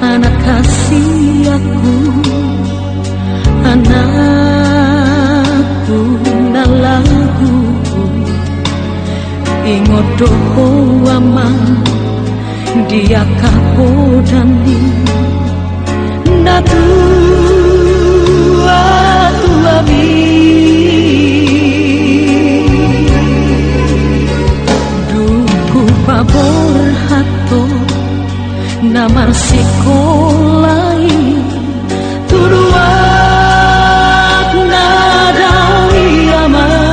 anak kasih aku, anakku nalaku, ingot doho aman dia kapodani natu atuabi duku pabor hato namar sekolai turuak nadawi aman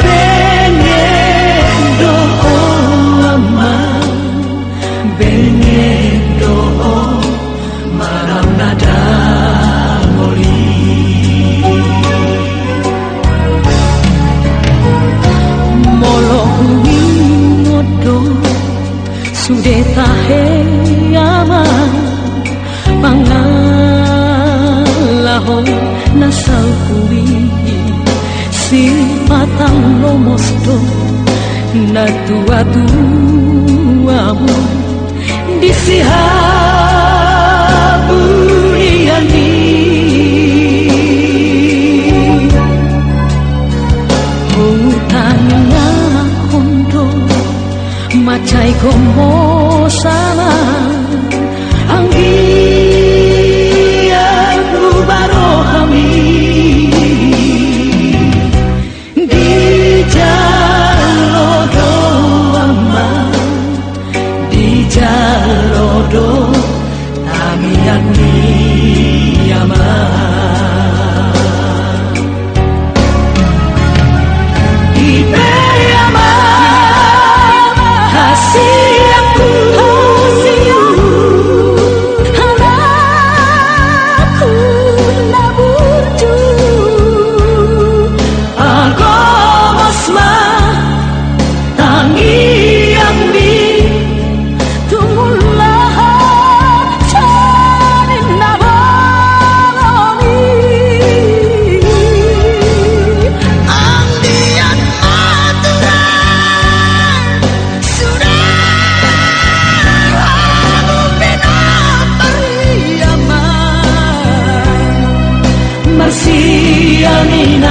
bengen doho aman bengen doho maram nada ngoli molo hui ngodo sudah tahe aman pangalaho nasal kui si patang lomosto na tua-tuamu di sihaburiani hutangnya kondo macai komo sama anggian barohami di jalodo aman di jalodo tamian aman di aman hasil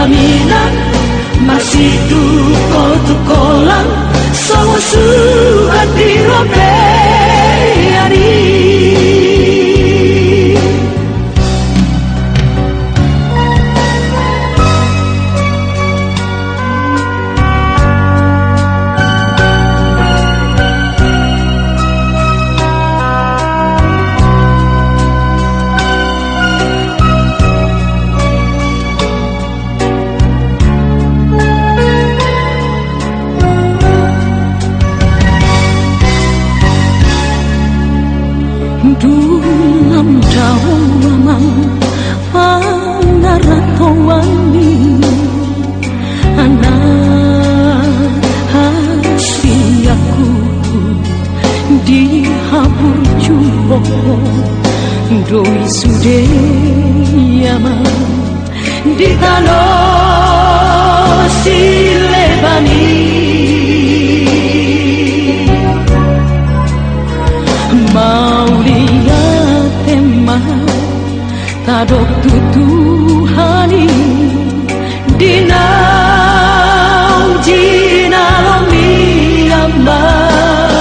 mina masih tuko-tukolan sama suat di robeari Dulam daun mamang pangaratawani anak hasiaku di habur jumbo doi sude yaman di tanah silebani tadok tutuhani dinau jinalomi aman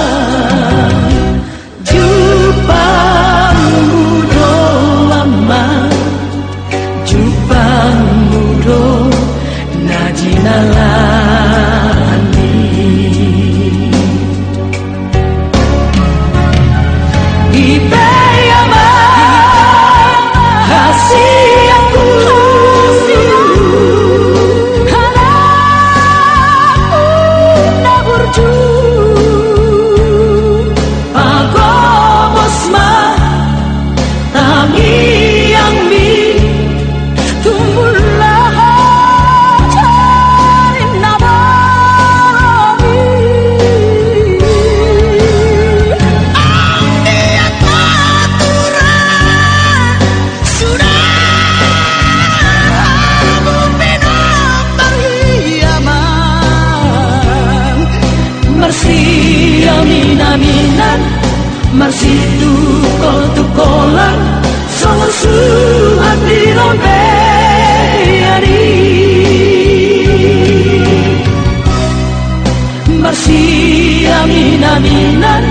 jupangmu do aman jupangmu do najinalani Marsitu kotukolan Songosu hati rombeyani Marsi aminaminan